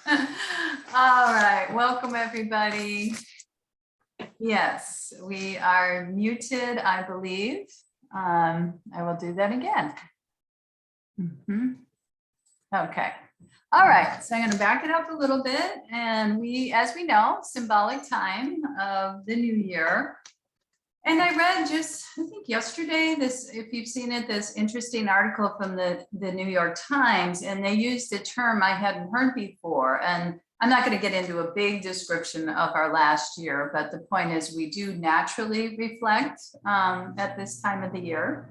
All right, welcome everybody. Yes, we are muted, I believe. I will do that again. Okay. All right, so I'm going to back it up a little bit, and as we know, symbolic time of the new year. And I read just, I think yesterday, if you've seen it, this interesting article from the New York Times, and they used a term I hadn't heard before. And I'm not going to get into a big description of our last year, but the point is we do naturally reflect at this time of the year.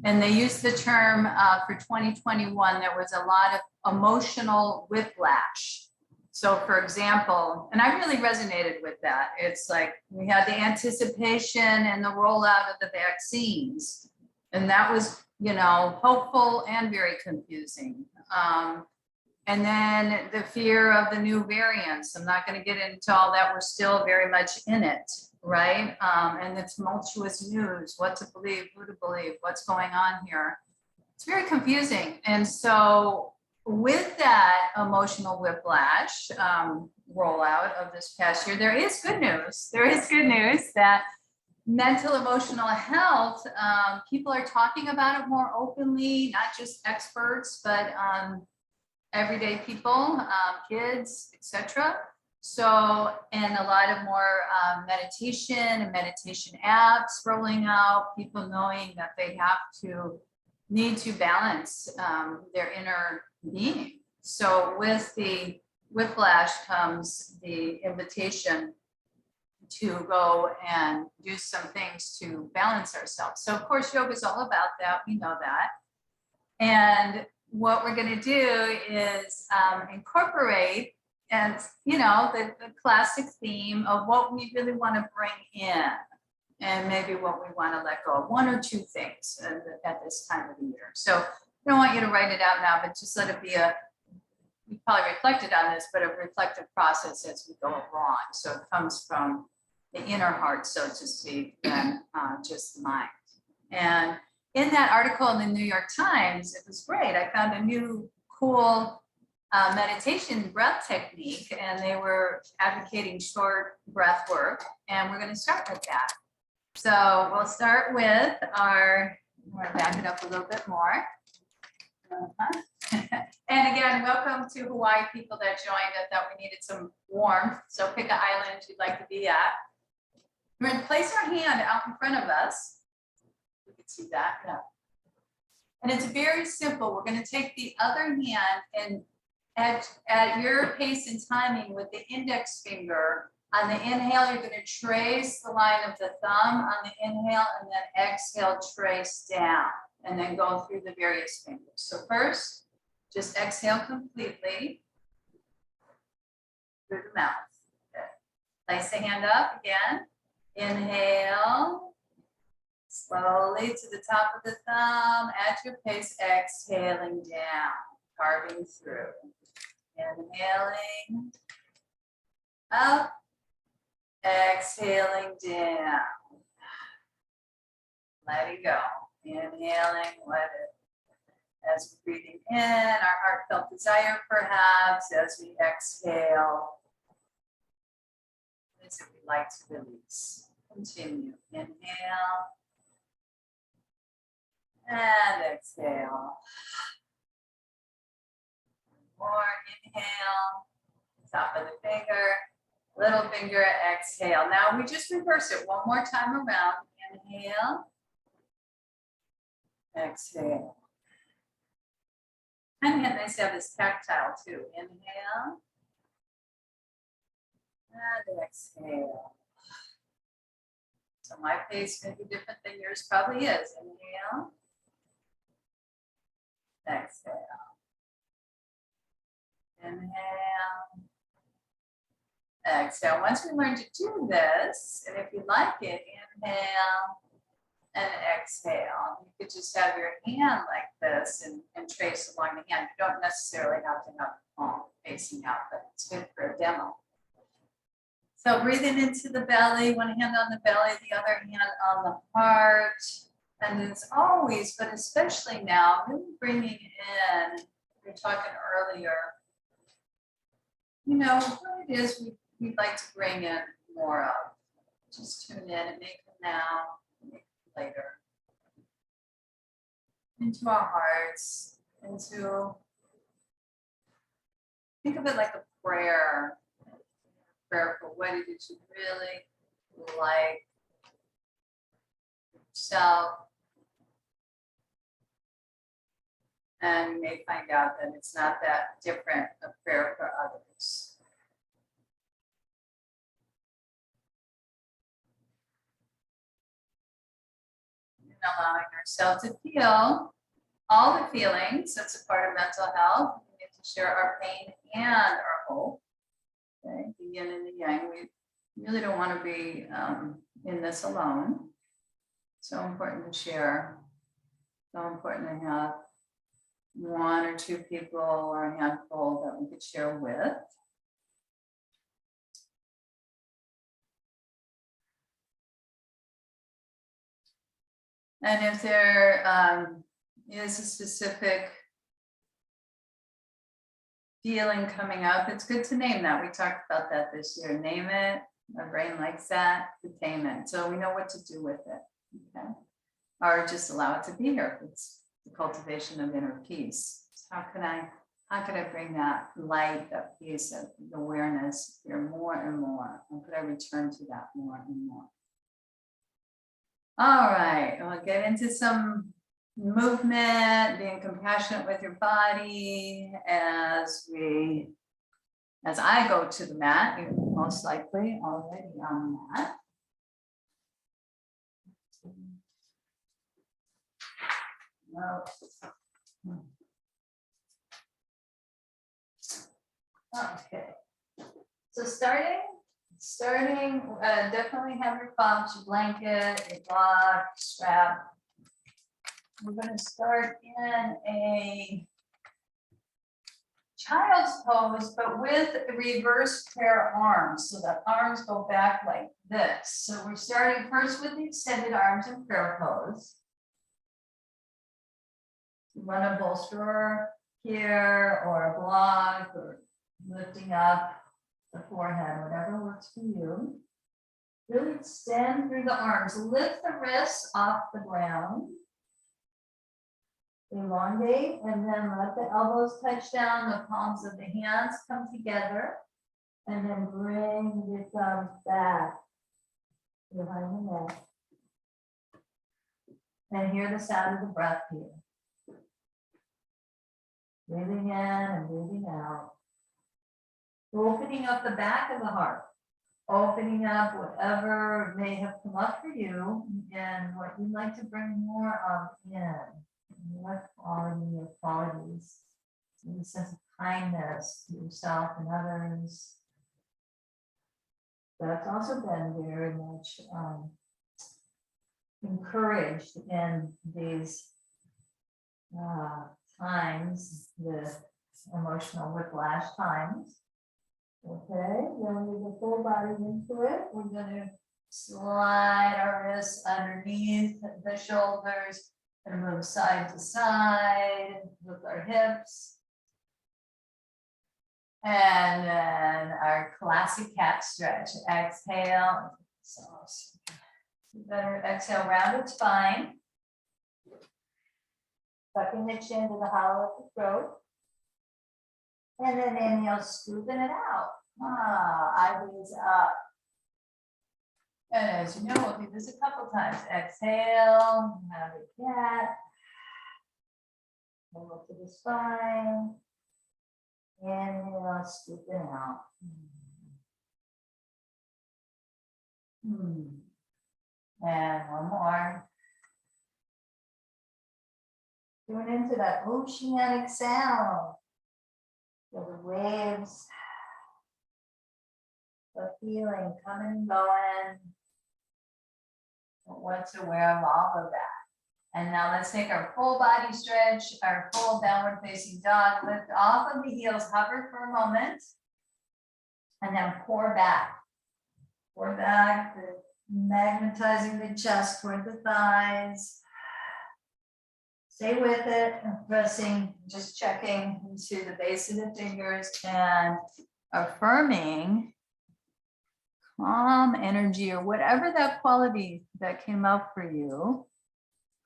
And they used the term for 2021, there was a lot of emotional whiplash. So for example, and I really resonated with that. It's like we had the anticipation and the rollout of the vaccines. And that was, hopeful and very confusing. And then the fear of the new variants. I'm not going to get into all that. We're still very much in it, right? And the tumultuous news, what to believe, who to believe, what's going on here. It's very confusing. And so with that emotional whiplash rollout of this past year, there is good news. There is good news that mental emotional health, people are talking about it more openly, not just experts, but everyday people, kids, etc. So, and a lot of more meditation and meditation apps rolling out, people knowing that they need to balance their inner being. So with the whiplash comes the invitation to go and do some things to balance ourselves. So of course, yoga is all about that. We know that. And what we're going to do is incorporate and, the classic theme of what we really want to bring in and maybe what we want to let go of, one or two things at this time of the year. So I don't want you to write it out now, but just let it be you probably reflected on this, but a reflective process as we go along. So it comes from the inner heart, so to speak, than just the mind. And in that article in the New York Times, it was great. I found a new cool meditation breath technique, and they were advocating short breath work. And we're going to start with that. So we'll start with I'm going to back it up a little bit more. And again, welcome to Hawaii people that joined. I thought we needed some warmth. So pick an island you'd like to be at. We're going to place our hand out in front of us. You can see that. Yeah. And it's very simple. We're going to take the other hand and at your pace and timing with the index finger. On the inhale, you're going to trace the line of the thumb on the inhale, and then exhale, trace down, and then go through the various fingers. So first, just exhale completely through the mouth. Okay. Place the hand up again. Inhale, slowly to the top of the thumb. At your pace, exhaling down, carving through. Inhaling up. Exhaling down, letting go, inhaling, let it. As we're breathing in, our heartfelt desire perhaps, as we exhale, what is it we'd like to release? Continue, inhale, and exhale. More, inhale, top of the finger. Little finger, exhale. Now we just reverse it one more time around. Inhale, exhale. And nice to have this tactile too. Inhale, and exhale. So my pace may be different than yours probably is. Inhale, exhale. Inhale. Exhale. Once we learn to do this, and if you like it, inhale and exhale. You could just have your hand like this and trace along the hand. You don't necessarily have to have the palm facing out, but it's good for a demo. So breathing into the belly, one hand on the belly, the other hand on the heart. And it's always, but especially now, really bringing in, we were talking earlier, you know, what it is we'd like to bring in more of. Just tune in. It may come now, it may come later. Into our hearts, think of it like a prayer. Prayer for what it is you really like yourself. And you may find out that it's not that different a prayer for others. And allowing ourselves to feel all the feelings. That's a part of mental health. We get to share our pain and our hope. Okay, the yin and the yang. We really don't want to be in this alone. So important to share. So important to have one or two people or a handful that we could share with. And if there is a specific feeling coming up, it's good to name that. We talked about that this year. Name it. Our brain likes that. Containment. So we know what to do with it. Okay. Or just allow it to be here. It's the cultivation of inner peace. So how can I bring that light, that peace, that awareness here more and more? How could I return to that more and more? All right, we'll get into some movement, being compassionate with your body as I go to the mat. You're most likely already on the mat. Okay, so starting, definitely have your pumps, your blanket, your block, strap. We're going to start in a child's pose, but with a reverse pair arms. So the arms go back like this. So we're starting first with the extended arms in prayer pose. You want to bolster here or a block or lifting up the forehead, whatever works for you. Really extend through the arms. Lift the wrists off the ground. Elongate and then let the elbows touch down. The palms of the hands come together. And then bring the thumbs back behind the neck. And hear the sound of the breath here. Breathing in and breathing out. Opening up the back of the heart. Opening up whatever may have come up for you and what you'd like to bring more of in. What quality or qualities. A sense of kindness to yourself and others. That's also been very much encouraged in these times, the emotional whiplash times. Okay, then we get full body into it. We're going to slide our wrists underneath the shoulders and move side to side with our hips. And then our classic cat stretch. Exhale. So you better exhale, rounded spine. Tucking the chin to the hollow of the throat. And then inhale, scooping it out. Eyelids up. And as you know, we'll do this a couple times. Exhale, rounded cat. Look to the spine. Inhale, scooping out. And one more. Tune into that oceanic sound. Feel the waves, the feeling coming and going. But what's aware of all of that? And now let's take our full body stretch, our full downward facing dog. Lift off of the heels, hover for a moment, and then pour back. Pour back, magnetizing the chest toward the thighs. Stay with it, and pressing, just checking into the base of the fingers and affirming calm energy or whatever that quality that came up for you.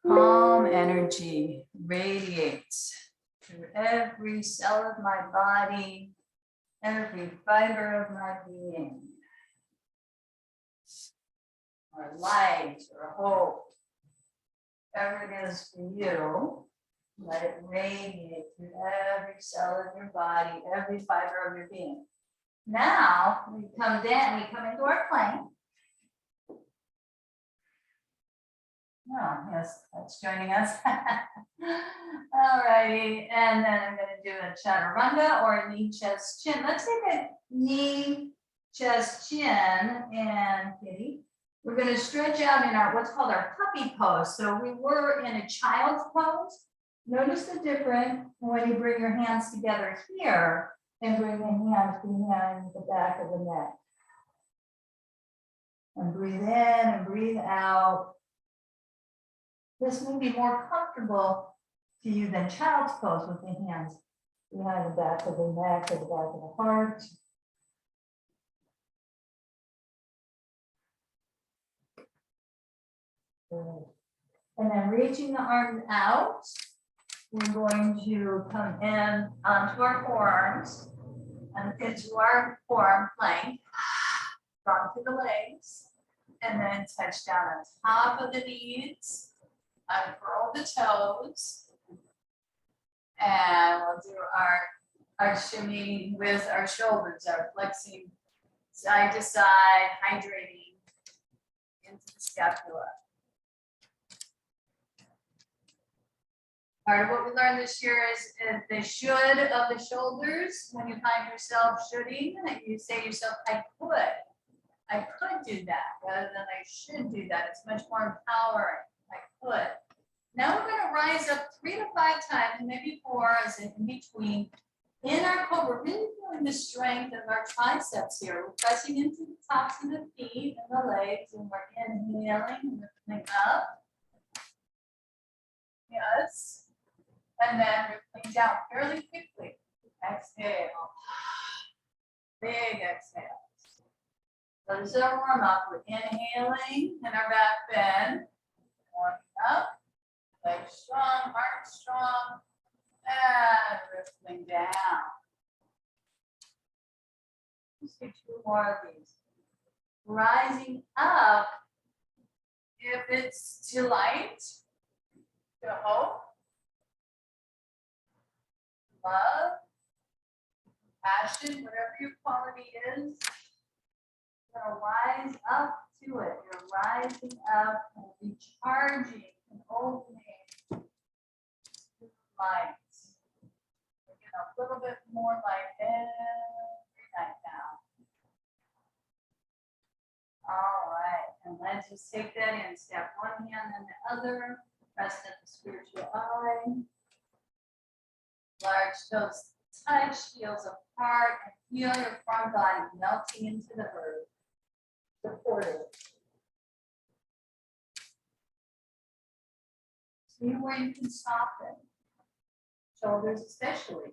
Calm energy radiates through every cell of my body, every fiber of my being. Or light or hope, whatever it is for you, let it radiate through every cell of your body, every fiber of your being. Now we come down, we come into our plank. Oh, yes, that's joining us. All righty, and then I'm going to do a chaturanga or knee, chest, chin. Let's take a knee, chest, chin, and kitty. We're going to stretch out in our what's called our puppy pose. So we were in a child's pose. Notice the difference when you bring your hands together here and bring the hands behind the back of the neck. And breathe in and breathe out. This may be more comfortable to you than child's pose with the hands behind the back of the neck or the back of the heart. Good. And then reaching the arms out, we're going to come in onto our forearms and into our forearm plank, drop to the legs, and then touch down on top of the knees. Uncurl the toes, and we'll do our shimmy with our shoulders, our flexing side to side, hydrating into the scapula. Part of what we learned this year is the should of the shoulders. When you find yourself shoulding, you say to yourself, I could do that, rather than I should do that. It's much more empowering. I could. Now we're going to rise up 3 to 5 times, maybe 4 as in between. In our cobra, really feeling the strength of our triceps here. We're pressing into the tops of the feet and the legs, and we're inhaling and lifting up. Yes. And then we're lifting down fairly quickly. Exhale. Big exhale. So this is our warm up. We're inhaling in our back bend. Warming up. Legs strong, heart strong, and rippling down. Let's do 2 more of these. Rising up, if it's too light, to hope, love, passion, whatever your quality is, you're going to rise up to it. You're rising up and recharging and opening to light. We're getting a little bit more light every night now. All right, and let's just take that in. Step one hand and the other. Rest at the spiritual eye. Large toes touch, heels apart, and feel your front body melting into the earth. Supportive. See where you can soften. Shoulders especially.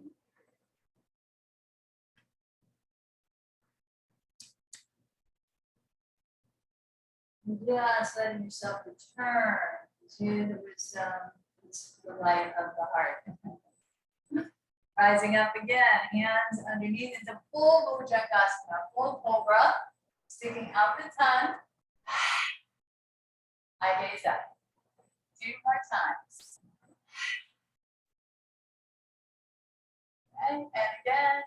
Just letting yourself return to the wisdom, the light of the heart. Rising up again, hands underneath into full Bhujangasana, full cobra, sticking out the tongue. I gaze up. 2 more times. Okay, and again.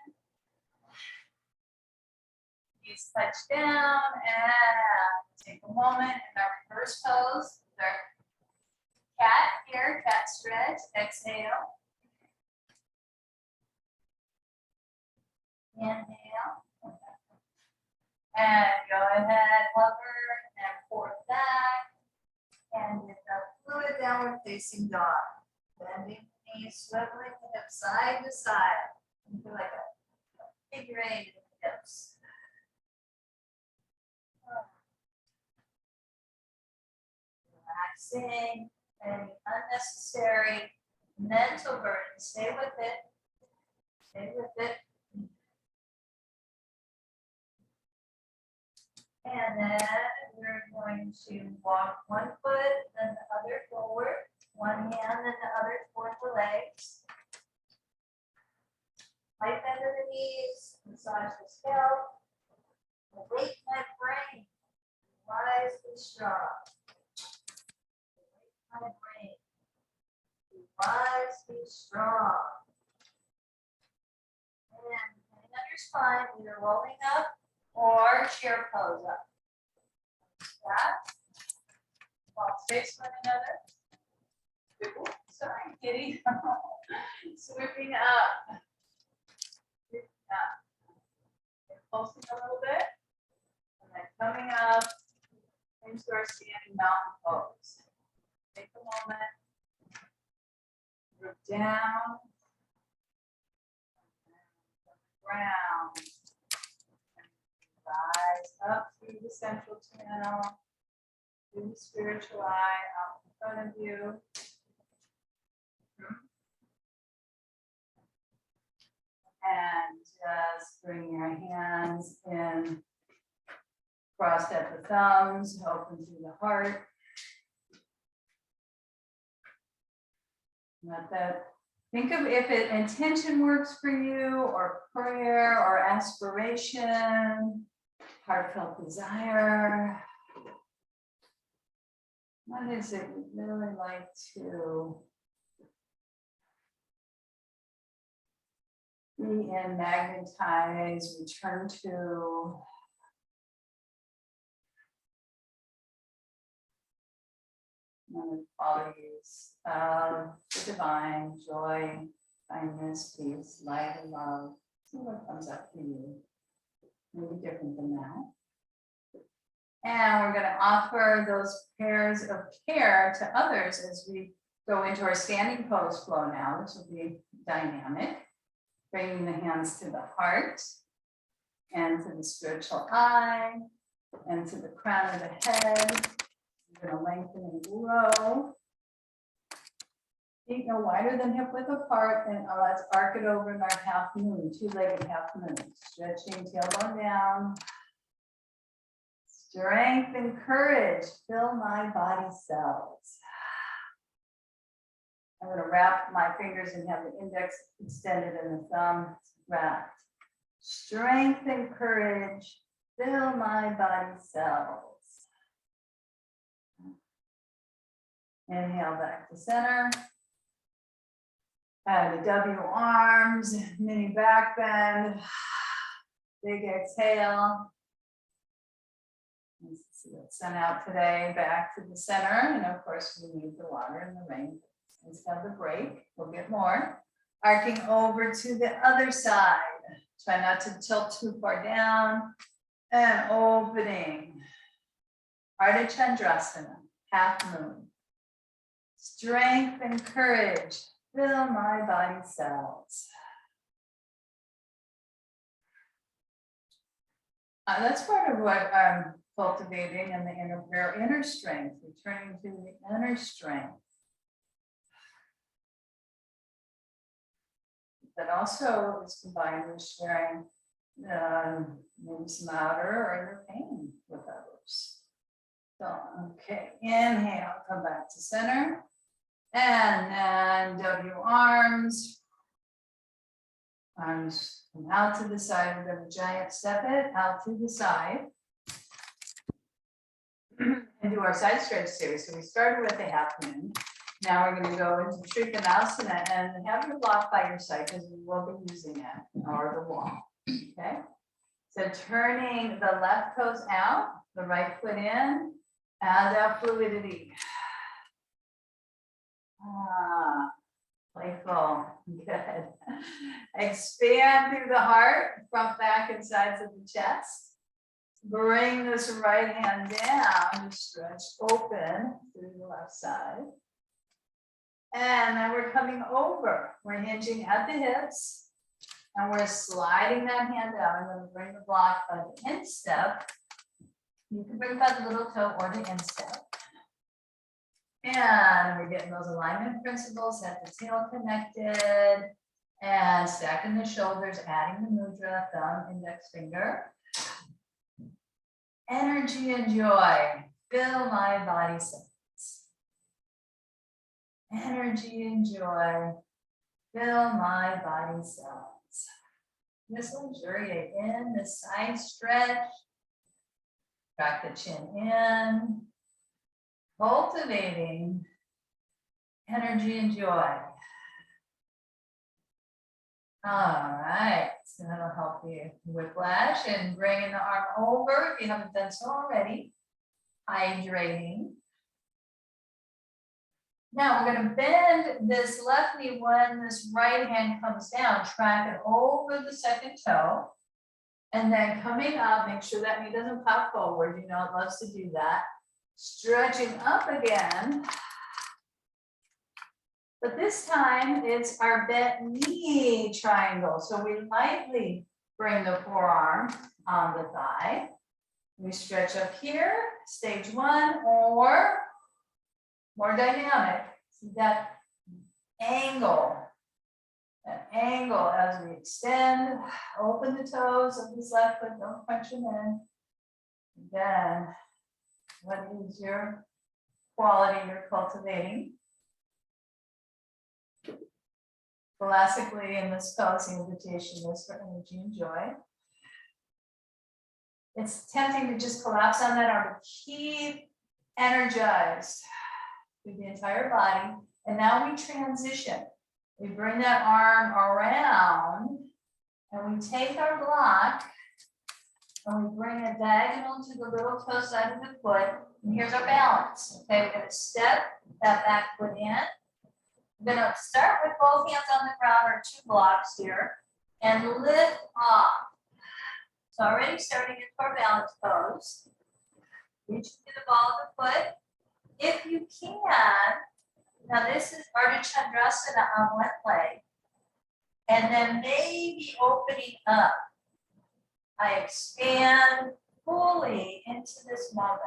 Knees touch down and take a moment in our reverse pose. Our cat here, cat stretch. Exhale. Inhale. And go ahead, hover and forward back. And with the fluid downward facing dog. Bending the knees, swiveling the hips side to side. Into like a figure 8 in the hips. Relaxing any unnecessary mental burden. Stay with it. Stay with it. And then we're going to walk one foot, then the other forward, one hand, then the other toward the legs. Light bend of the knees, massage the scalp. Awake my brain, rise be strong. Awake my brain, rise be strong. And depending on your spine, either rolling up or chair pose up. That. Walk face one another. Sorry, kitty. Sweeping up. Get pulsing a little bit. And then coming up into our standing mountain pose. Take a moment. Root down. Ground. Rise up through the central channel, through the spiritual eye, out in front of you. And just bring your hands in, crossed at the thumbs, open through the heart. Let that. Think of if intention works for you, or prayer, or aspiration, heartfelt desire. What is it you'd really like to be in, magnetize, return to? And the qualities of the divine, joy, kindness, peace, light, and love. See what comes up for you. Maybe different than that. And we're going to offer those pairs of care to others as we go into our standing pose flow now, which will be dynamic. Bringing the hands to the heart and to the spiritual eye and to the crown of the head. We're going to lengthen and grow. Feet no wider than hip width apart, and let's arc it over in our half moon, two-legged half moon. Stretching tailbone down. Strength and courage fill my body cells. I'm going to wrap my fingers and have the index extended and the thumb wrapped. Strength and courage fill my body cells. Inhale back to center. The W arms, mini back bend. Big exhale. Let's see what's sent out today. Back to the center. And of course, we need the water and the rain. Let's have the break. We'll get more. Arcing over to the other side. Try not to tilt too far down. And opening. Ardha Chandrasana, half moon. Strength and courage fill my body cells. That's part of what I'm cultivating in the inner strength, returning to the inner strength. That also is combined with sharing maybe some outer or inner pain with others. So, okay, inhale, come back to center. And then W arms. Arms come out to the side. We're going to giant step it out to the side. And do our side stretch series. So we started with the half moon. Now we're going to go into Trikonasana and have your block by your side because we will be using it, or the wall. Okay. So turning the left toes out, the right foot in, add that fluidity. Playful, good. Expand through the heart, front, back, and sides of the chest. Bring this right hand down, just stretch open through the left side. And then we're coming over. We're hinging at the hips, and we're sliding that hand out. I'm going to bring the block by the instep. You can bring by the little toe or the instep. And we're getting those alignment principles at the tail connected and stacking the shoulders, adding the mudra, thumb, index finger. Energy and joy fill my body cells. Energy and joy fill my body cells. Just luxuriate in the side stretch. Back the chin in. Cultivating energy and joy. All right, so that'll help you whiplash and bringing the arm over if you haven't done so already. Hydrating. Now we're going to bend this left knee when this right hand comes down, track it over the second toe. And then coming up, make sure that knee doesn't pop forward. You know, it loves to do that. Stretching up again. But this time it's our bent knee triangle. So we lightly bring the forearm on the thigh. We stretch up here, stage one, or more dynamic. See that angle as we extend, open the toes of this left foot, don't punch them in. Again, what is your quality you're cultivating? Classically in this pose, the invitation is for energy and joy. It's tempting to just collapse on that arm, but keep energized through the entire body. And now we transition. We bring that arm around and we take our block and we bring it diagonal to the little toe side of the foot. And here's our balance. Okay, we're going to step that back foot in. We're going to start with both hands on the ground or two blocks here and lift off. So already starting into our balance pose. Reach to the ball of the foot. If you can, now this is Ardha Chandrasana on one leg. And then maybe opening up. I expand fully into this moment.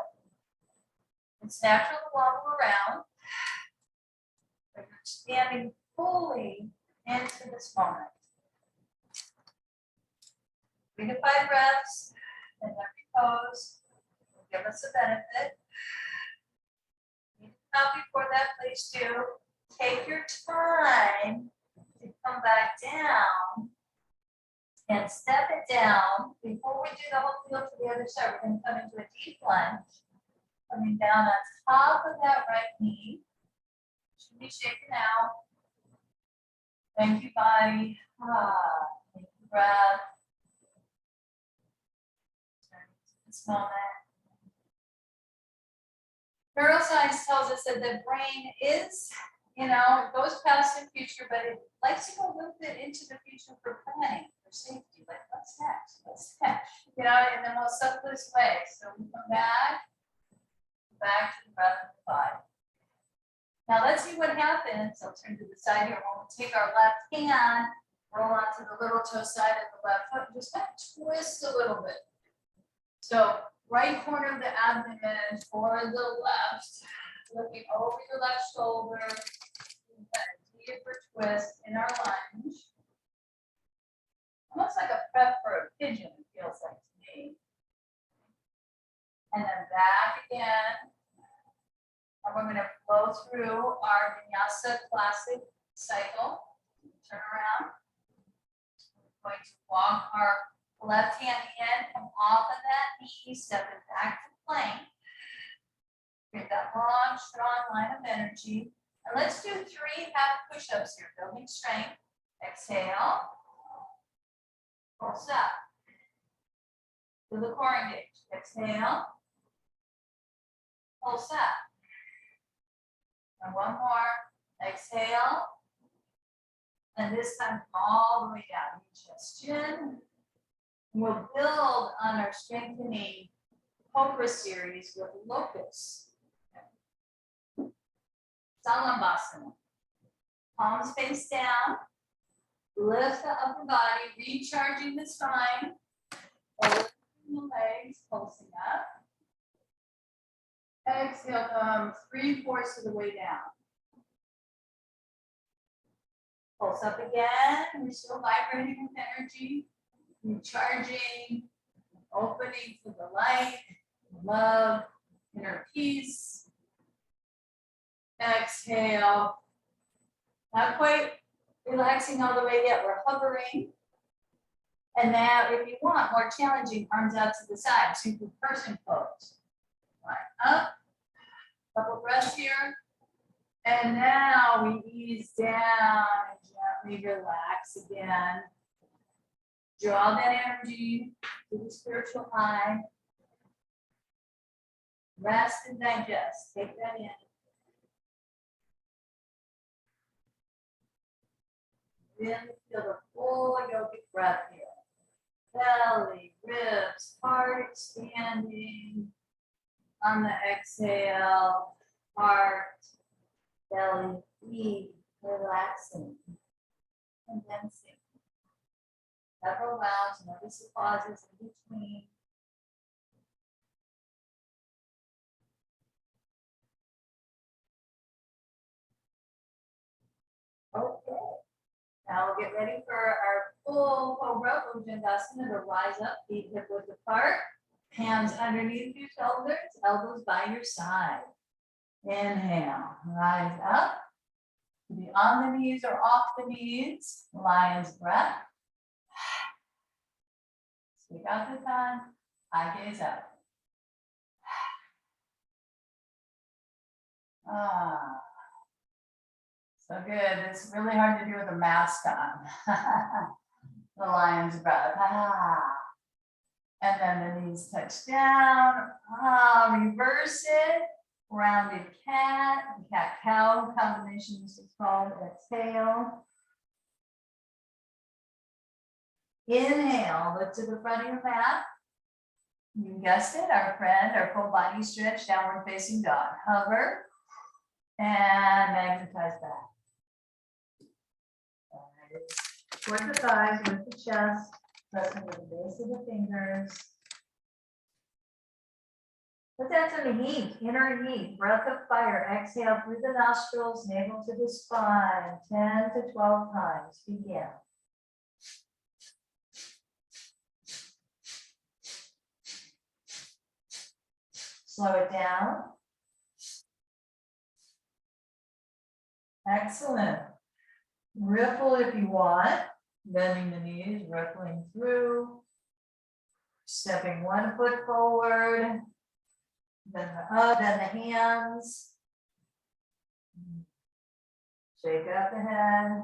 It's natural to wobble around. But you're expanding fully into this moment. 3 to 5 breaths in every pose will give us a benefit. Now before that, please do take your time to come back down and step it down. Before we do the whole field to the other side, we're going to come into a deep lunge. Coming down on top of that right knee. Should be shaken out. Thank you, body. Take a breath. This moment. Neuroscience tells us that the brain is, it goes past the future, but it likes to go a little bit into the future for planning, for safety. Like, what's next? What's next? In the most subtlest way. So we come back to the breath of the body. Now let's see what happens. I'll turn to the side here. We'll take our left hand, roll onto the little toe side of the left foot, and just kind of twist a little bit. So right corner of the abdomen for the left, looking over your left shoulder, a deeper twist in our lunge. Almost like a prep for a pigeon, it feels like to me. And then back again. And we're going to flow through our vinyasa classic cycle. Turn around. We're going to walk our left hand in, come off of that knee, step it back to plank. Get that long, strong line of energy. And let's do 3 half push-ups here, building strength. Exhale. Pulse up. Do the core engage. Exhale. Pulse up. And one more. Exhale. And this time all the way down. Chest, chin. We'll build on our strengthening Cobra series with Locust. Salambhasana. Palms face down. Lift the upper body, recharging the spine. Lifting the legs, pulsing up. Exhale, come 3/4 of the way down. Pulse up again. We're still vibrating with energy. Recharging, opening to the light. love, inner peace. Exhale. Not quite relaxing all the way yet. We're hovering. And now, if you want more challenging, arms out to the side. Super person pose. Right up. Couple breaths here. And now we ease down and gently relax again. Draw that energy to the spiritual eye. Rest and digest. Take that in. Really feel the full yogic breath here. Belly, ribs, heart expanding. On the exhale, heart, belly, feet, relaxing. Condensing. Several rounds, notice the pauses in between. Okay. Now we'll get ready for our full cobra, Ujjandasana, to rise up, feet hip width apart, hands underneath your shoulders, elbows by your side. Inhale, rise up, be on the knees or off the knees, lion's breath. Speak out the tongue, eye gaze up. Ah. So good. It's really hard to do with a mask on. The lion's breath. Ah. And then the knees touch down. Ah, reverse it. Rounded cat, cat-cow combination. This is called exhale. Inhale, look to the front of your mat. You guessed it, our friend, our full body stretch, downward facing dog. Hover and magnetize back. Toward the thighs, with the chest, pressing with the base of the fingers. But that's in the heat, inner heat, breath of fire. Exhale through the nostrils, navel to the spine, 10 to 12 times. Begin. Slow it down. Excellent. Ripple if you want, bending the knees, rippling through, stepping one foot forward, then the hands, shake out the head,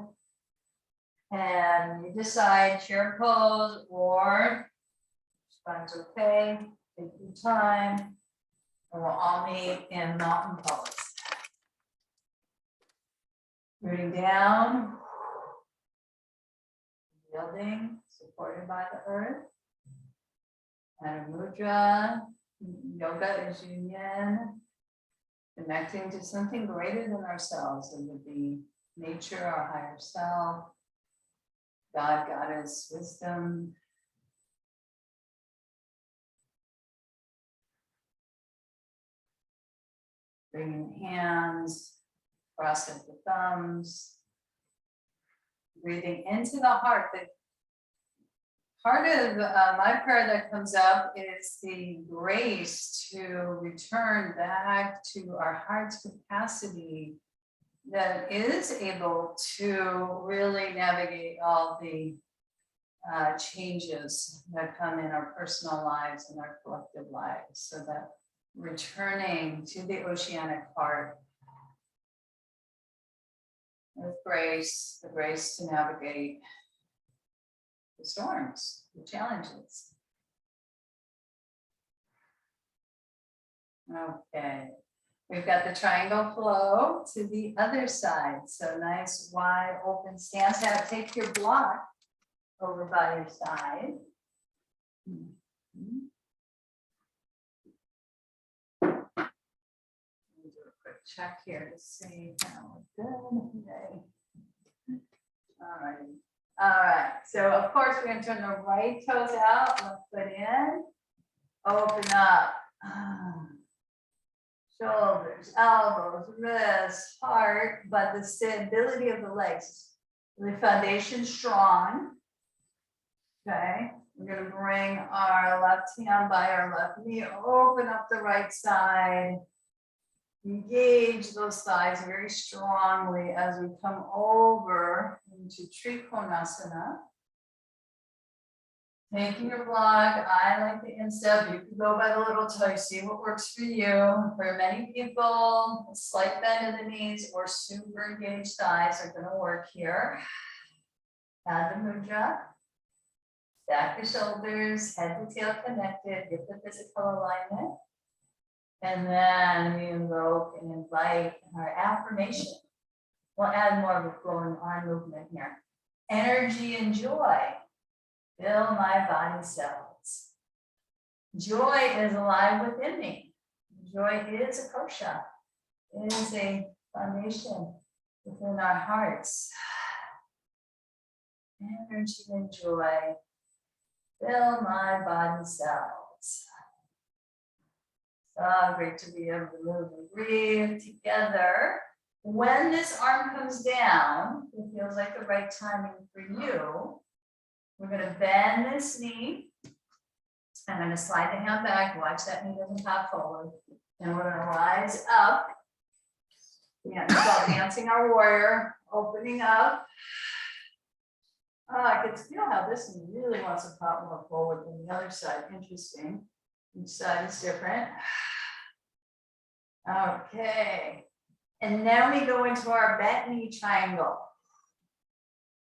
and you decide chair pose or spine's okay, take your time, and we'll all meet in mountain pose. Rooting down. Building, supported by the earth. And mudra, yoga is union, connecting to something greater than ourselves. It would be nature, our higher self, God, Goddess, wisdom. Bringing hands, crossing the thumbs. Breathing into the heart. The part of my prayer that comes up is the grace to return back to our heart's capacity that is able to really navigate all the changes that come in our personal lives and our collective lives. So that returning to the oceanic heart with grace, the grace to navigate the storms, the challenges. Okay, we've got the triangle flow to the other side. So nice, wide open stance. Now take your block over by your side. Check here to see how we're good. Okay. All right. So of course we're going to turn the right toes out, left foot in, open up. Shoulders, elbows, wrists, heart, but the stability of the legs. The foundation strong. Okay. We're going to bring our left hand by our left knee, open up the right side. Engage those thighs very strongly as we come over into Trikonasana. Taking your block, I like the instep. You can go by the little toe, see what works for you. For many people, a slight bend in the knees or super engaged thighs are going to work here. Add the mudra. Stack the shoulders, head to tail connected, get the physical alignment. And then we invoke and invite our affirmation. We'll add more of a flowing arm movement here. Energy and joy fill my body cells. Joy is alive within me. Joy is a kosha. It is a foundation within our hearts. Energy and joy fill my body cells. So great to be able to move and breathe together. When this arm comes down, it feels like the right timing for you. We're going to bend this knee. I'm going to slide the hand back. Watch that knee doesn't pop forward. And we're going to rise up. Yeah, so dancing our warrior, opening up. I can feel how this knee really wants to pop more forward than the other side. Interesting. Each side is different. Okay. And then we go into our bent knee triangle.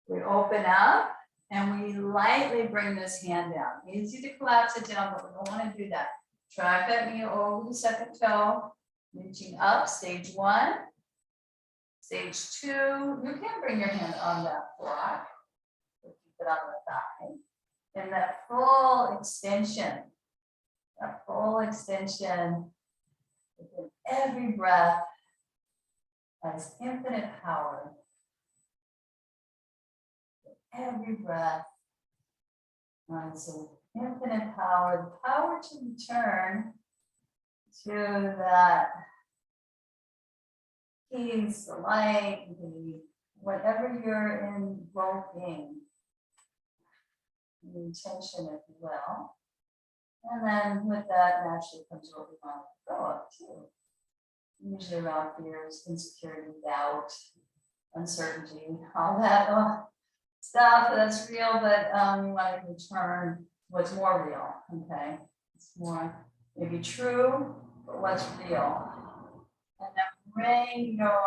We open up and we lightly bring this hand down. Easy to collapse it down, but we don't want to do that. Drag that knee over the second toe, reaching up, stage 1. Stage 2, you can bring your hand on that block. Keep it on the thigh. And that full extension. That full extension within every breath has infinite power. Every breath has infinite power, the power to return to that peace, the light, the whatever you're invoking, the intention, if you will. And then with that, naturally comes what we want to go up to. Usually around fears, insecurity, doubt, uncertainty, all that stuff that's real, but we want to return what's more real, okay? It's more maybe true, but what's real. And then bring your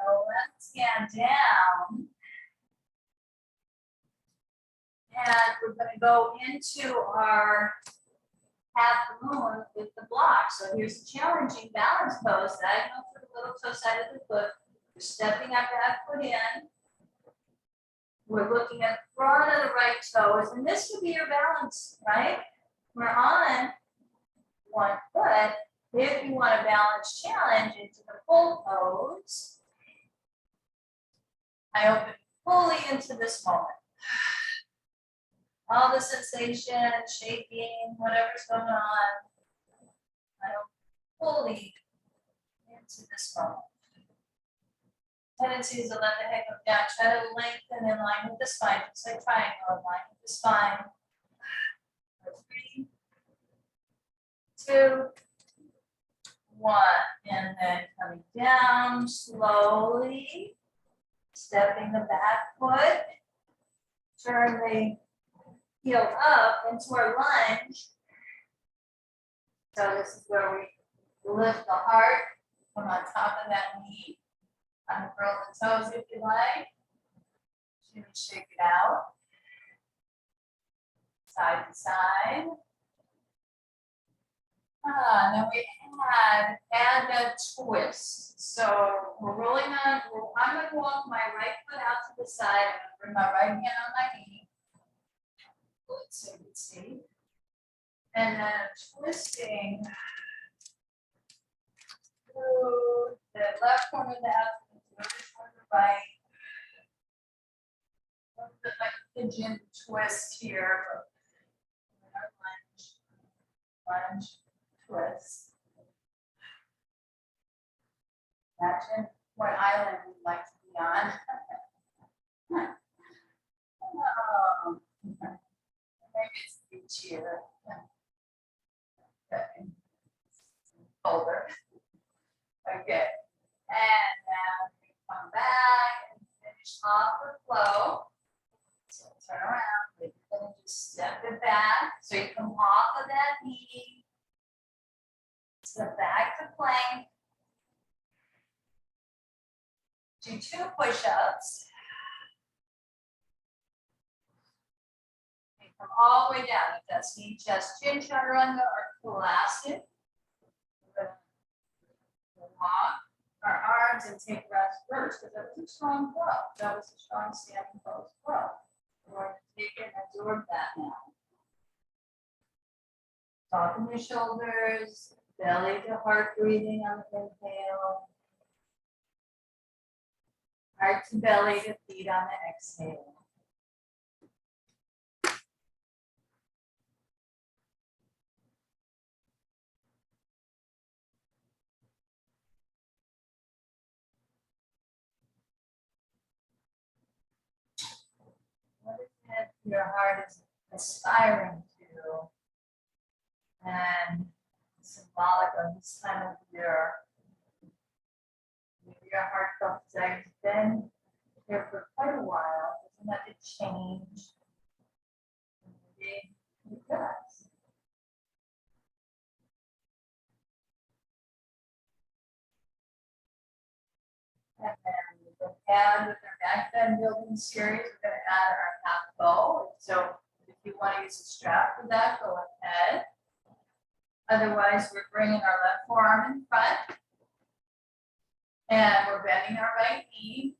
left hand down. And we're going to go into our half moon with the block. So here's a challenging balance pose, diagonal for the little toe side of the foot. We're stepping up that foot in. We're looking at the front of the right toes, and this would be your balance, right? We're on one foot. If you want a balance challenge into the full pose, I open fully into this moment. All the sensation, shaking, whatever's going on, I open fully into this moment. Tendencies to let the head go down. Try to lengthen in line with the spine, just like triangle, in line with the spine. 3, 2, 1. And then coming down slowly, stepping the back foot, turn the heel up into our lunge. So this is where we lift the heart from on top of that knee. Uncurl the toes if you like. Shimmy, shake it out. Side to side. Then we add that twist. So we're rolling on, I'm going to walk my right foot out to the side. I'm going to bring my right hand on my knee. So you can see. And then twisting through the left corner of the abdomen, the other corner of the right. A little bit like a pigeon twist here. Lunge, twist. Imagine what island we'd like to be on. cheer. Okay. Shoulder. Okay. And now we come back and finish off the flow. So turn around, and just step it back. So you come off of that knee, step back to plank. Do 2 push-ups. Come all the way down. If that's knee, chest, chin, chaturanga, or classic. We're gonna walk our arms and take rest first, because that was a strong flow. That was a strong standing pose flow. We're going to take it and absorb that now. Soften your shoulders, belly to heart breathing on the inhale. Heart to belly to feet on the exhale. What is it your heart is aspiring to? And symbolic of this time of year. Maybe your heartfelt desire has been here for quite a while. Doesn't have to change. Maybe it does. And then we're going to add with our back bend building series, we're going to add our half bow. So if you want to use a strap for that, go ahead. Otherwise, we're bringing our left forearm in front. And we're bending our right knee.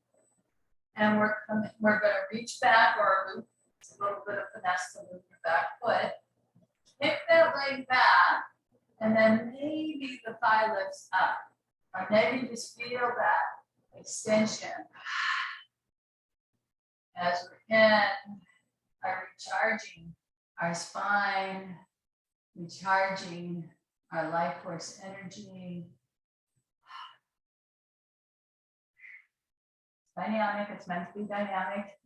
And we're going to reach back or loop. It's a little bit of finesse to move your back foot. Kick that leg back. And then maybe the thigh lifts up. Or maybe just feel that extension. As we're in, our recharging our spine, recharging our life force energy. Dynamic, it's meant to be dynamic.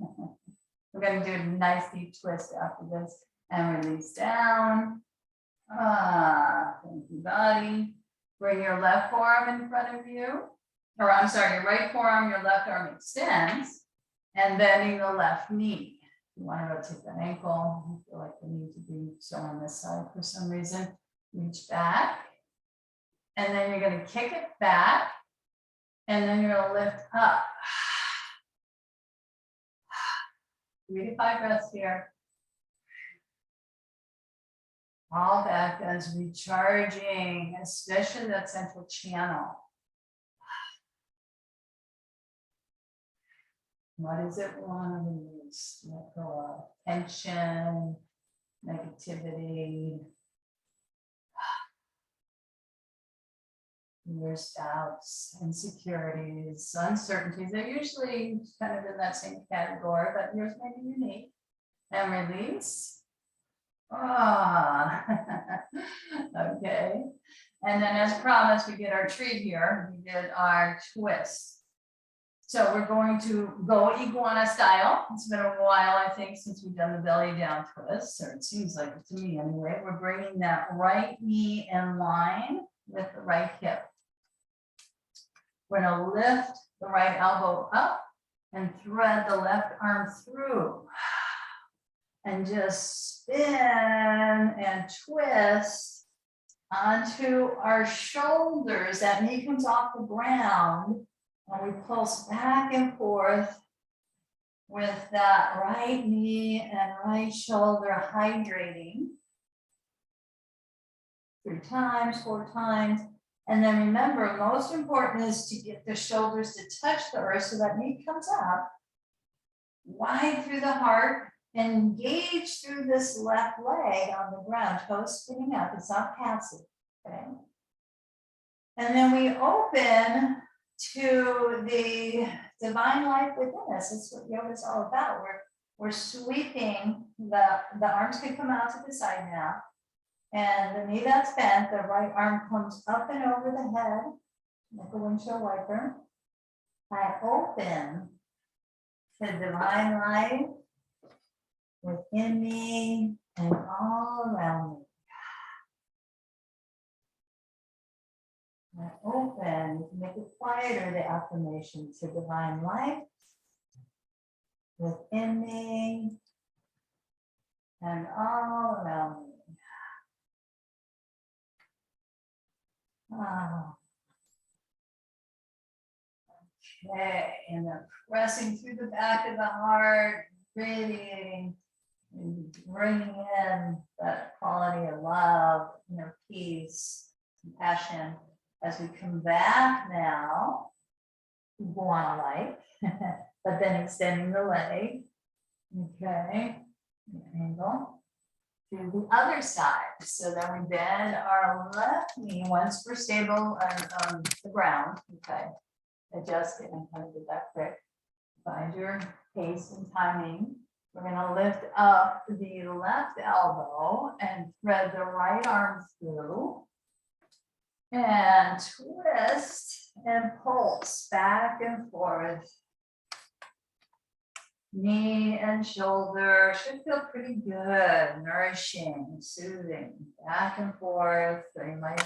We're going to do a nice deep twist after this and release down. Thank you, body. Bring your left forearm in front of you. Or I'm sorry, your right forearm, your left arm extends and bending the left knee. You want to rotate that ankle. You feel like the knee to be so on this side for some reason. Reach back. And then you're going to kick it back. And then you're going to lift up. 3 to 5 breaths here. All back as recharging, especially that central channel. What is it we want to release? Let go of tension, negativity, fears, doubts, insecurities, uncertainties. They're usually kind of in that same category, but yours may be unique. And release. Okay. And then as promised, we did our treat here. We did our twist. So we're going to go iguana style. It's been a while, I think, since we've done the belly down twist, or it seems like it to me anyway. We're bringing that right knee in line with the right hip. We're going to lift the right elbow up and thread the left arm through. And just spin and twist onto our shoulders. That knee comes off the ground. And we pulse back and forth with that right knee and right shoulder hydrating. 3 times, 4 times. And then remember, most important is to get the shoulders to touch the earth so that knee comes up, wide through the heart, engage through this left leg on the ground, toes spinning up. It's not passive. Okay. And then we open to the divine life within us. That's what yoga is all about. We're sweeping, the arms can come out to the side now. And the knee that's bent, the right arm comes up and over the head, like a windshield wiper. I open to divine life within me, and all around me. And open, you can make it quieter, the affirmation to divine light within me and all around me. Oh. Okay, and then pressing through the back of the heart, radiating and bringing in that quality of love, peace, compassion. As we come back now, we go on a light, but then extending the leg. Okay, angle to the other side. So then we bend our left knee once we're stable on the ground. Okay, adjust it and kind of get that quick. Find your pace and timing. We're going to lift up the left elbow and thread the right arm through. And twist and pulse back and forth. Knee and shoulder should feel pretty good, nourishing, soothing, back and forth. So you might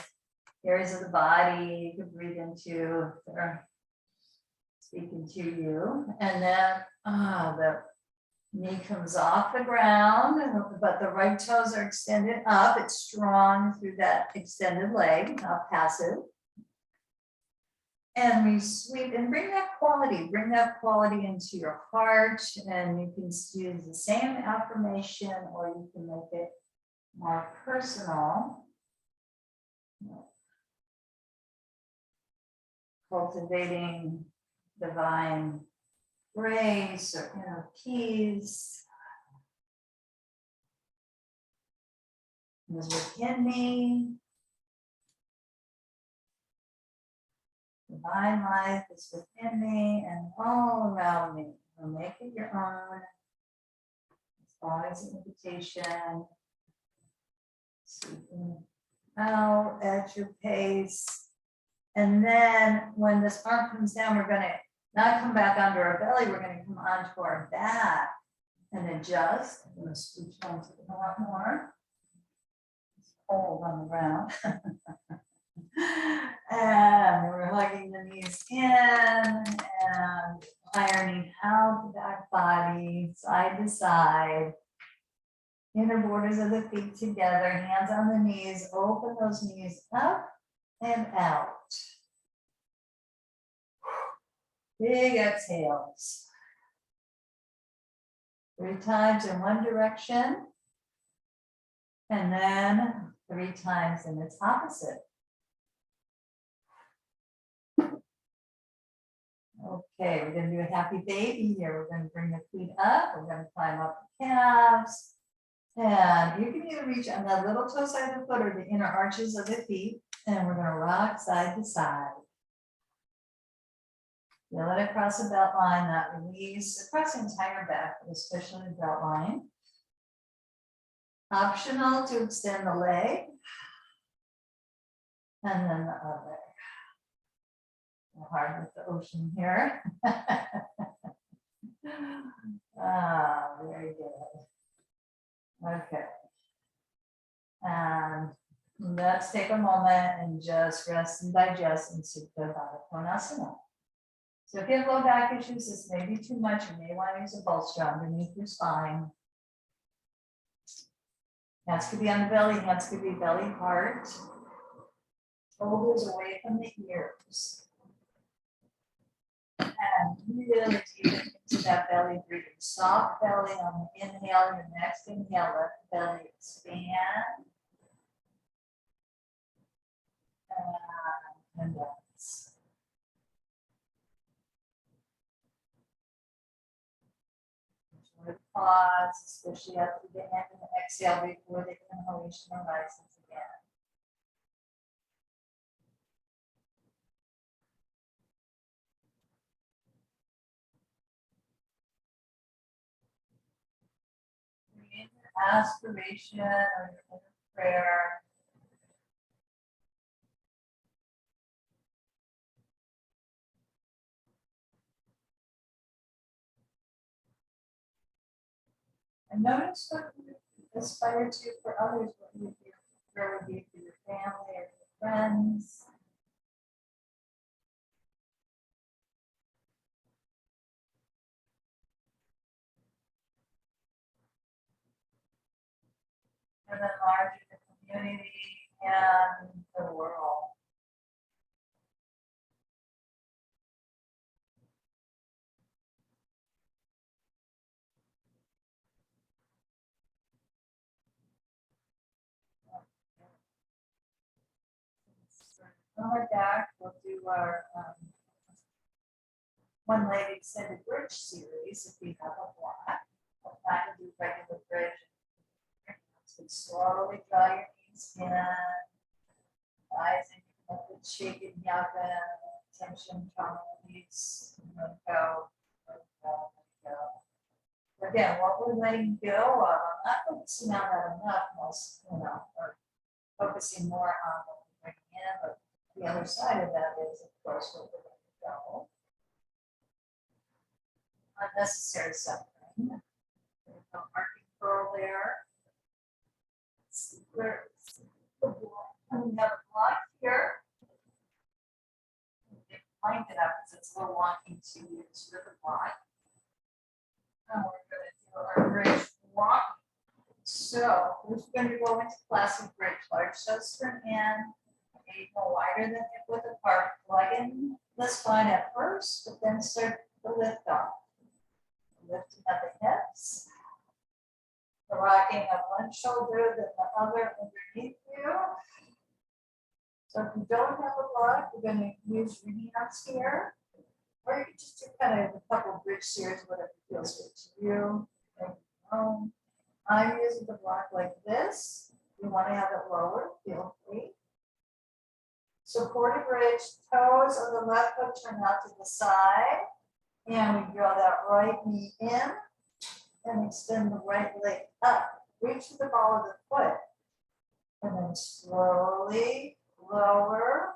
areas of the body you can breathe into if they're speaking to you. And then the knee comes off the ground, but the right toes are extended up. It's strong through that extended leg, not passive. And we sweep and bring that quality into your heart. And you can use the same affirmation, or you can make it more personal. Cultivating divine grace or inner peace is within me. Divine life is within me and all around me. So make it your own. It's always an invitation. Sweeping out at your pace. And then when this arm comes down, we're going to not come back under our belly, we're going to come onto our back and adjust. I'm going to scooch onto the lot more. It's cold on the ground. And we're hugging the knees in and ironing out the back body, side to side. Inner borders of the feet together, hands on the knees, open those knees up and out. Big exhales. 3 times in one direction, and then 3 times in its opposite. Okay, we're going to do a happy baby here. We're going to bring the feet up. We're going to climb up the calves. And you can either reach on the little toe side of the foot or the inner arches of the feet. And we're going to rock side to side. Feel it across the belt line, that release across the entire back, but especially the belt line. Optional to extend the leg. And then the other. Hard with the ocean here. Very good. Okay. And let's take a moment and just rest and digest in Supta Baddha Konasana. So if you have low back issues, this may be too much. You may want to use a bolster underneath your spine. Hands could be on the belly, hands could be belly heart. Shoulders away from the ears. And really deep into that belly breathing. Soft belly on the inhale. Your next inhale, let the belly expand. And condense. Pause, especially after the end of the exhale before the inhalation arises again. Aspiration or your inner prayer. And notice what aspire to for others? What would you prefer would be for your family or your friends? And then larger the community and the world. On our back, we'll do our one leg extended bridge series if we have a block. We'll try to do regular bridge. So slowly draw your knees in, rising up with shaking yoga, tension, trauma release, let go, let go, let go. Again, what we're letting go of, I'm not focusing on that enough, most, or focusing more on what we're bringing in, but the other side of that is, of course, what we're letting go. Unnecessary suffering. There's no marking pearl there. We have a block here. Line it up because it's a little wonky to use with a block. And we're going to do our bridge walk. So we're going to go into classic bridge. Large toes turn in, maybe no wider than hip width apart. Plug in the spine at first, but then start the lift off. Lifting of the hips. The rocking of one shoulder, then the other underneath you. So if you don't have a block, you're going to use your hands here. Or you can just do kind of a couple bridge series, whatever feels good to you. I'm using the block like this. You want to have it lower, feel free. Supported bridge, toes of the left foot turn out to the side. And we draw that right knee in and extend the right leg up. Reach to the ball of the foot. And then slowly lower.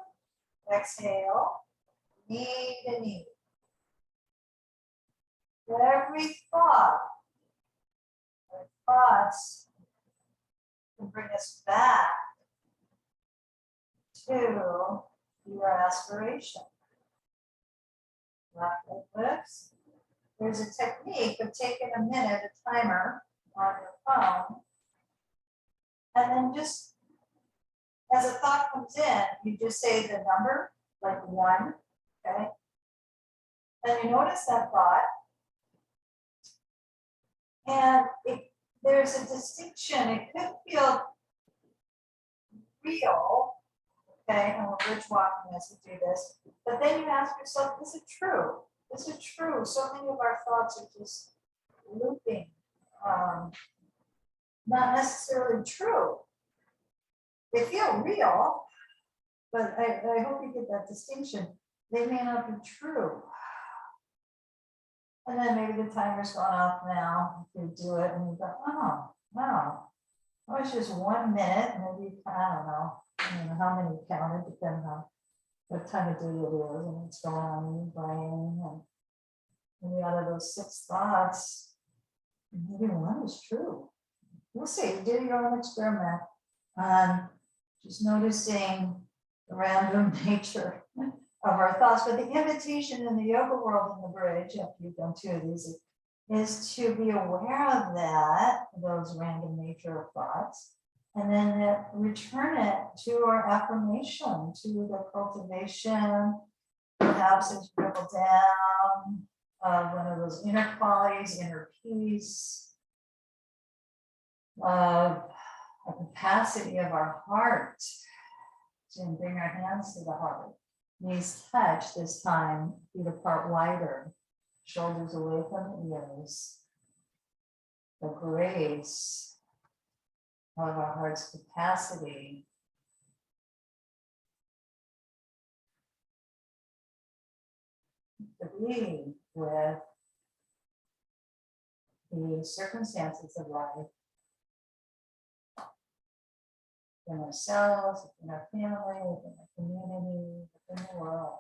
Exhale. Knee to knee. Every thought or thoughts can bring us back to your aspiration. Left leg lifts. There's a technique of taking a minute, a timer on your phone, and then just as a thought comes in, you just say the number, like 1, okay? Then you notice that thought, and there's a distinction. It could feel real, okay, and we're bridge walking as we do this, but then you ask yourself, is it true? Is it true? So many of our thoughts are just looping, not necessarily true. They feel real, but I hope you get that distinction. They may not be true. And then maybe the timer's gone off now. You do it and you go, oh, wow. That was just 1 minute, maybe, I don't know how many you counted, depending on what time of day it is and what's going on in your brain. And maybe out of those 6 thoughts, maybe 1 is true. We'll see. Do your own experiment on just noticing the random nature of our thoughts. But the invitation in the yoga world in the bridge, after you've done 2 of these, is to be aware of that, those random nature of thoughts, and then return it to our affirmation, to the cultivation, perhaps as you dribble down one of those inner qualities, inner peace, of a capacity of our heart to bring our hands to the heart. Knees touch this time, feet apart wider, shoulders away from the ears. The grace of our heart's capacity to be with the circumstances of life, within ourselves, within our family, within our community, within the world.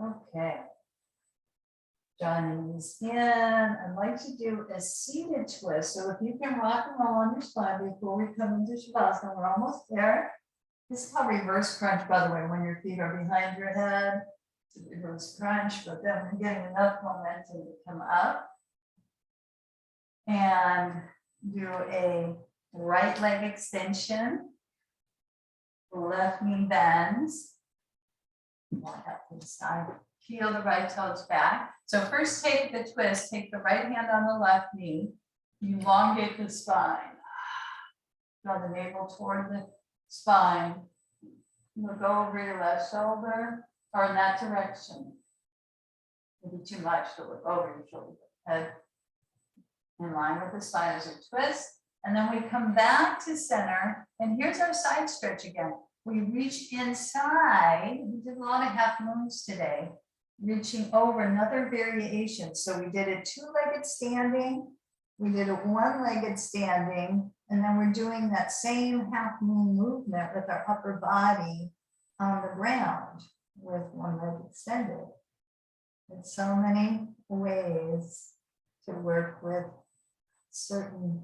Okay. Draw knees in. I'd like to do a seated twist. So if you can rock and roll on your spine before we come into Shavasana, we're almost there. This is called reverse crunch, by the way, when your feet are behind your head. It's a reverse crunch, but then we're getting enough momentum to come up. And do a right leg extension. Left knee bends. Walk out to the side. Peel the right toes back. So first take the twist, take the right hand on the left knee, elongate the spine. Draw the navel toward the spine. Look over your left shoulder or in that direction. Maybe too much to look over your shoulder. Head in line with the spine as a twist. And then we come back to center. And here's our side stretch again. We reach inside. We did a lot of half moons today. Reaching over another variation. So we did a two-legged standing, we did a one-legged standing, and then we're doing that same half moon movement with our upper body on the ground with one leg extended. There's so many ways to work with certain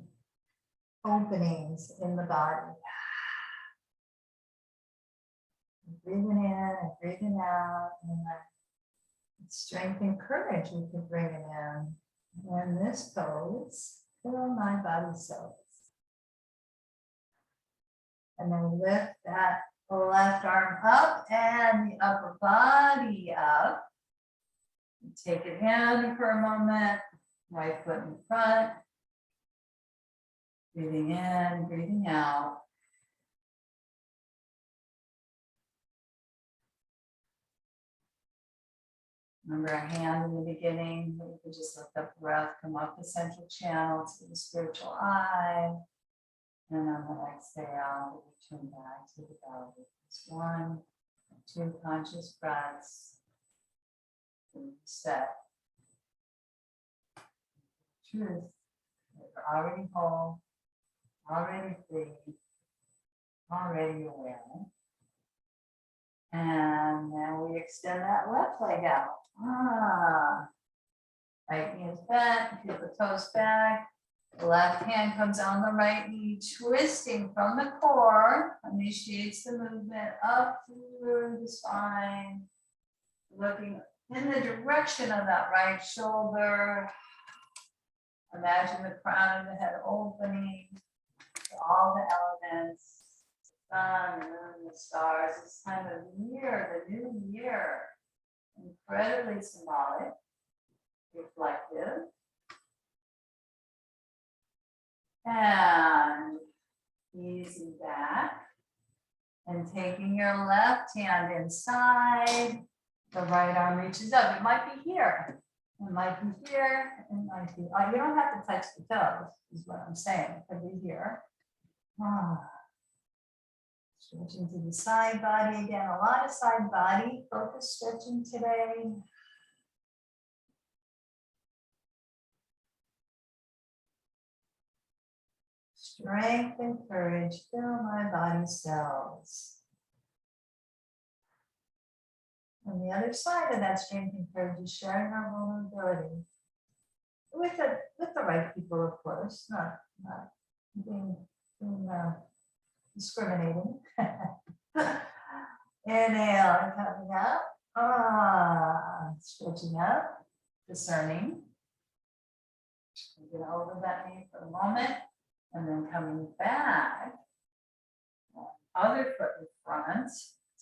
openings in the body. Breathing in and breathing out, and strength and courage we can bring it in. And this pose, feel my body cells. And then lift that left arm up and the upper body up. Take it in for a moment. Right foot in front. Breathing in, breathing out. Remember our hand in the beginning, we can just lift up the breath, come up the central channel to the spiritual eye. And on the exhale, we return back to the belly. Just 1 or 2 conscious breaths. Reset. Truth. You're already whole, already free, already aware. And then we extend that left leg out. Right knee is bent, feel the toes back. The left hand comes on the right knee, twisting from the core, initiates the movement up through the spine, looking in the direction of that right shoulder. Imagine the crown of the head opening to all the elements. Sun, the moon, the stars, this time of year, the new year, incredibly symbolic, reflective, and easing back, and taking your left hand inside, the right arm reaches up. It might be here, it might be here, it might be, you don't have to touch the toes, is what I'm saying, it could be here. Stretching to the side body again, a lot of side body focus stretching today. Strength and courage fill my body cells. On the other side of that strength and courage is sharing our vulnerability with the right people, of course, not being discriminating. Inhale and coming up. Stretching up, discerning. Get over that knee for a moment, and then coming back. Other foot in front,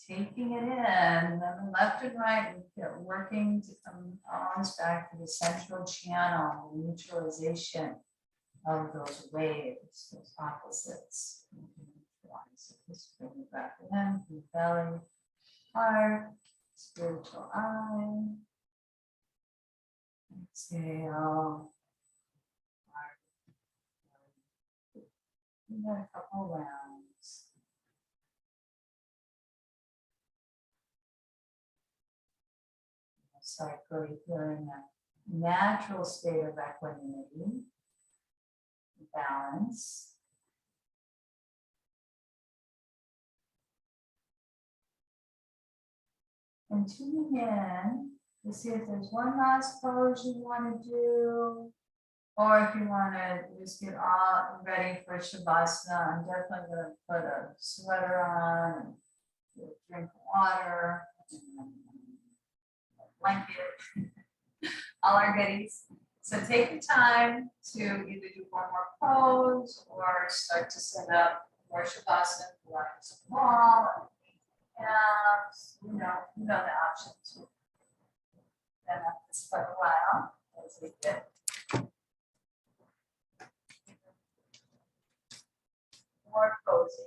taking it in, and then left and right, and working to come arms back to the central channel, neutralization of those waves, those opposites. So just bring it back in, the belly, heart, spiritual eye. Exhale. Heart. And then a couple rounds. Start really feeling a natural state of equanimity, balance. And tuning in to see if there's one last pose you want to do. Or if you want to just get all ready for Shavasana, I'm definitely going to put a sweater on, and a drink of water, and a blanket, all our goodies. So take the time to either do one more pose or start to set up more Shavasana, like some wall, and you know the options. And this for a while as we get more cozy.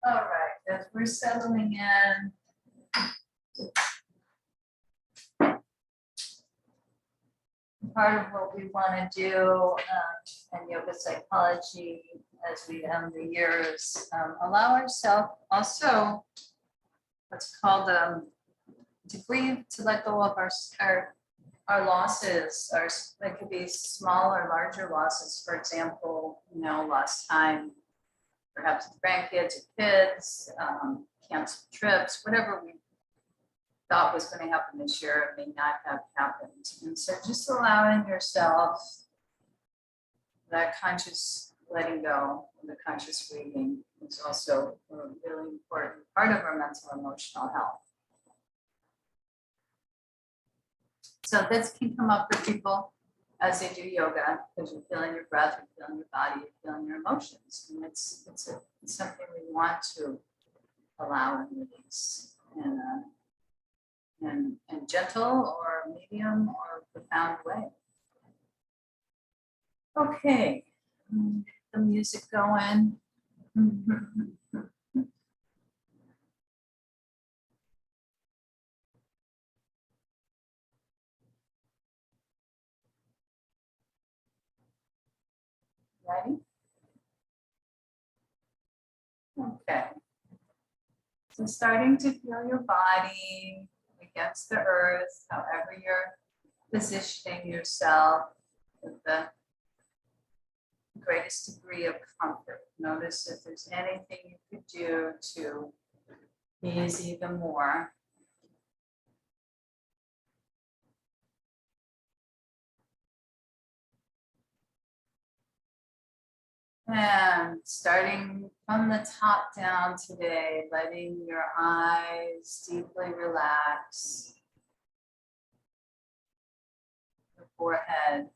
All right, as we're settling in, part of what we want to do in yoga psychology as we end the year is allow ourselves also what's called to grieve, to let go of our losses. They could be small or larger losses. For example, lost time, perhaps with grandkids or kids, canceled trips, whatever we thought was going to happen this year, it may not have happened. And so just allowing yourself that conscious letting go, and the conscious grieving is also a really important part of our mental and emotional health. So this can come up for people as they do yoga, because you're feeling your breath, you're feeling your body, you're feeling your emotions. And it's something we want to allow and release in gentle or medium or profound way. Okay, get the music going. Ready? Okay. So starting to feel your body against the earth, however you're positioning yourself with the greatest degree of comfort. Notice if there's anything you could do to ease even more. And starting from the top down today, letting your eyes deeply relax, the forehead,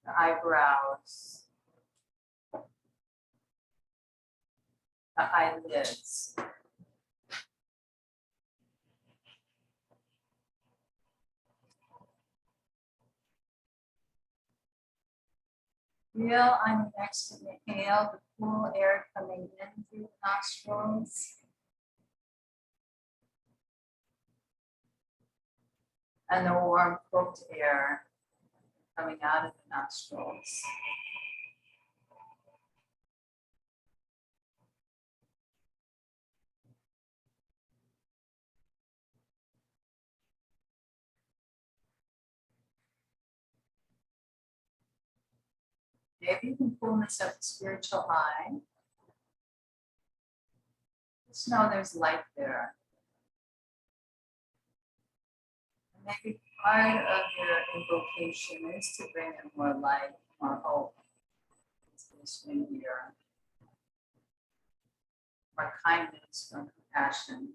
the eyebrows, the eyelids. Feel on your next inhale the cool air coming in through the nostrils. And the warm cooked air coming out of the nostrils. Maybe you can pull this up to spiritual high. Just know there's light there. And maybe part of your invocation is to bring in more light, more hope into this new year. More kindness, more compassion.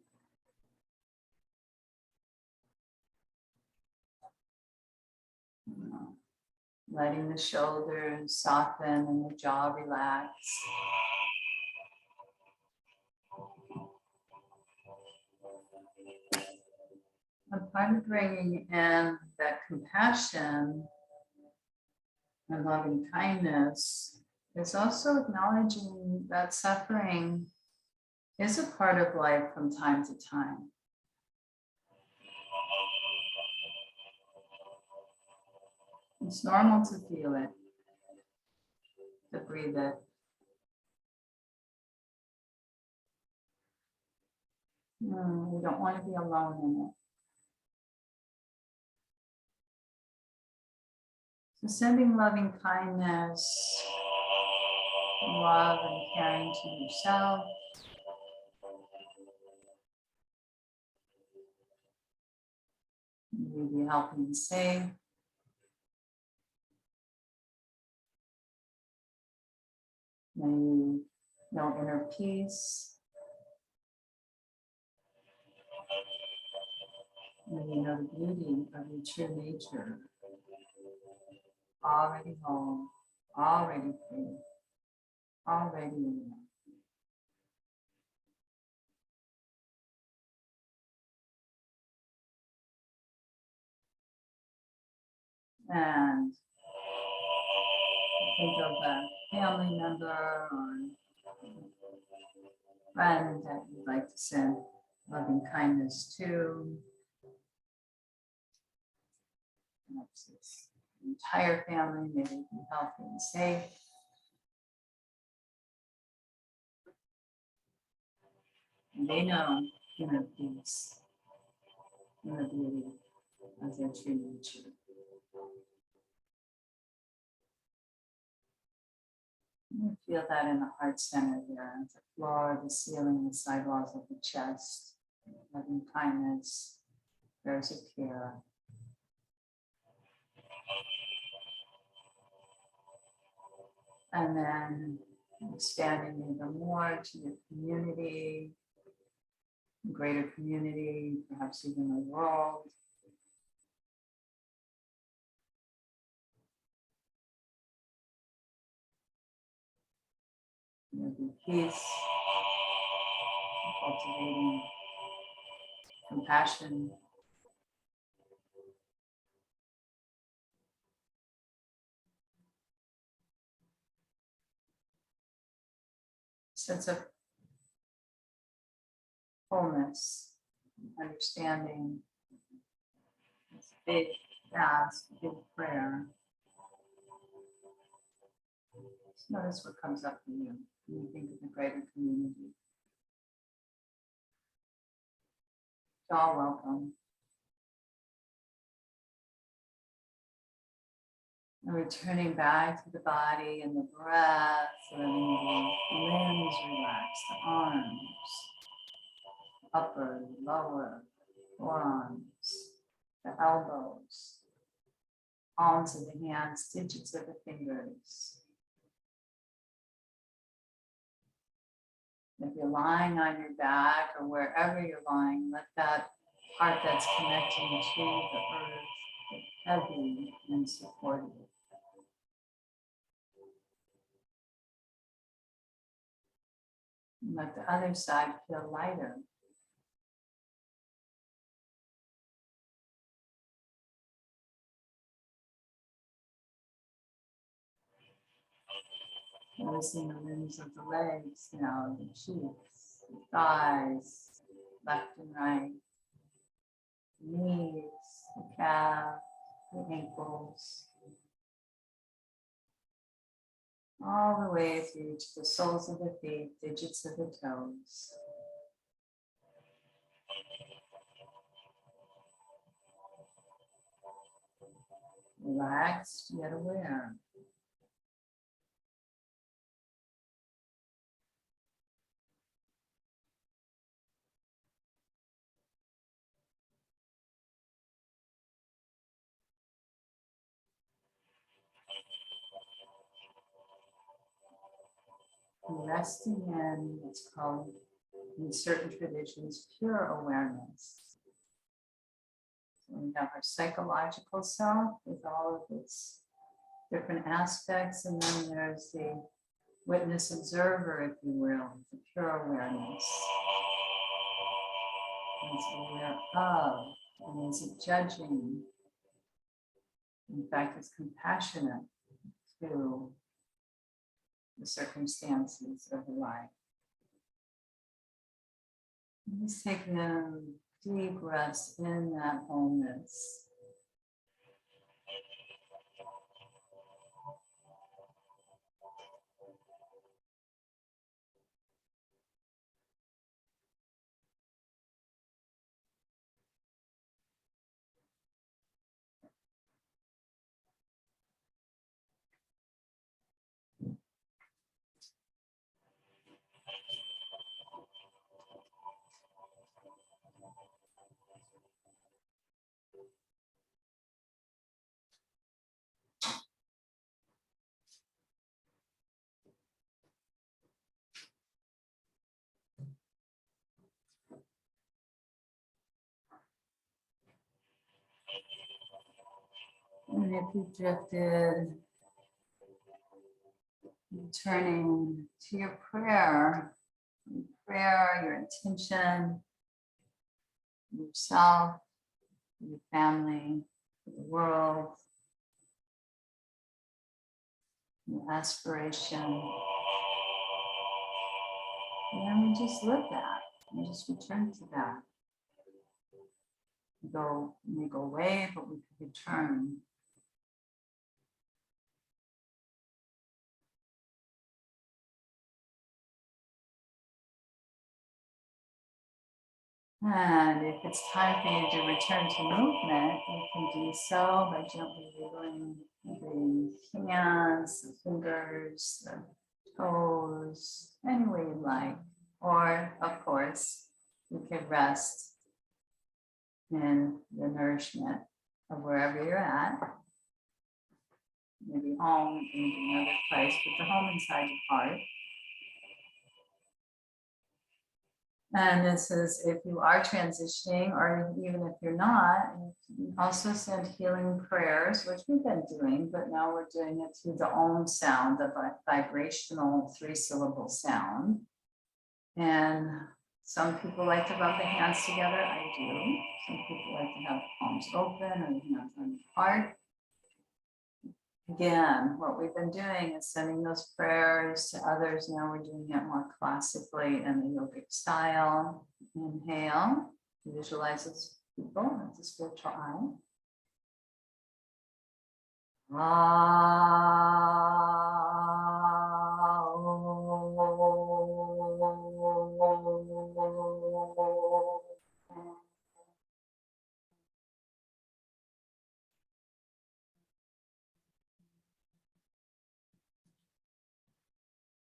Letting the shoulders soften and the jaw relax. And part of bringing in that compassion and loving kindness There's also acknowledging that suffering is a part of life from time to time. It's normal to feel it, to breathe it. We don't want to be alone in it. So sending loving kindness, love and caring to yourself. May you be healthy and safe. May you know inner peace. May you know the beauty of your true nature. Already whole, already free, already enough. And think of a family member or friend that you'd like to send loving kindness to. Perhaps it's the entire family, may they be healthy and safe. And they know inner peace, inner beauty of their true nature. You feel that in the heart center there, the floor, the ceiling, the sidewalls of the chest, loving kindness, prayers of care. And then expanding even more to your community, greater community, perhaps even the world. Maybe peace, cultivating compassion. Sense of wholeness, understanding. It's a big ask, big prayer. Just notice what comes up for you when you think of the greater community. You're all welcome. And returning back to the body and the breath, letting the limbs relax, the arms, upper, lower, forearms, the elbows, palms of the hands, digits of the fingers. If you're lying on your back or wherever you're lying, let that part that's connecting to the earth get heavy and supportive. And let the other side feel lighter. Noticing the limbs of the legs now, the cheeks, the thighs, left and right, the knees, the calf, the ankles, all the way through to the soles of the feet, digits of the toes. Relaxed yet aware. Resting in what's called, in certain traditions, pure awareness. So we have our psychological self with all of its different aspects, and then there's the witness observer, if you will, the pure awareness. Is aware of, and is it judging? In fact, it's compassionate to the circumstances of life. Just take them deep breaths in that wholeness. And if you drifted, returning to your prayer, your intention, for yourself, for your family, for the world, your aspiration. And then we just live that and just return to that. We may go away, but we can return. And if it's time for you to return to movement, you can do so by gently wiggling the hands, the fingers, the toes, any way you like. Or, of course, you can rest in the nourishment of wherever you're at. Maybe home, maybe another place, but the home inside your heart. And this is if you are transitioning, or even if you're not, you can also send healing prayers, which we've been doing, but now we're doing it through the Om sound, the vibrational 3-syllable sound. And some people like to rub the hands together. I do. Some people like to have the palms open or the hands on the heart. Again, what we've been doing is sending those prayers to others. Now we're doing it more classically in the yogic style. Inhale, visualize those people as a spiritual eye.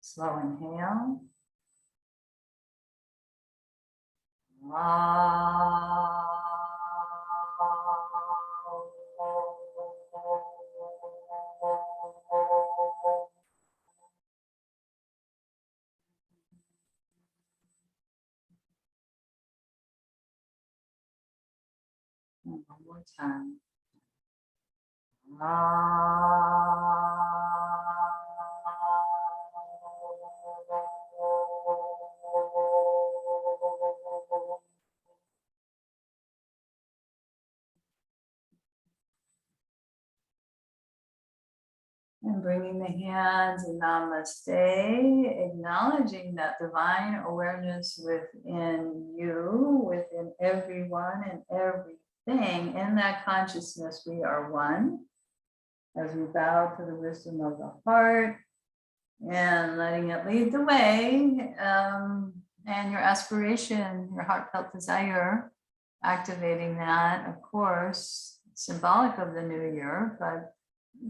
Slow inhale. And one more time. And bringing the hands in namaste, acknowledging that divine awareness within you, within everyone and everything. In that consciousness, we are one. As we bow to the wisdom of the heart and letting it lead the way, and your aspiration, your heartfelt desire, activating that, of course, symbolic of the new year, but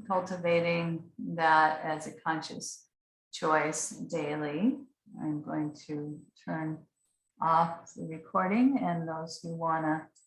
cultivating that as a conscious choice daily. I'm going to turn off the recording, and those who want to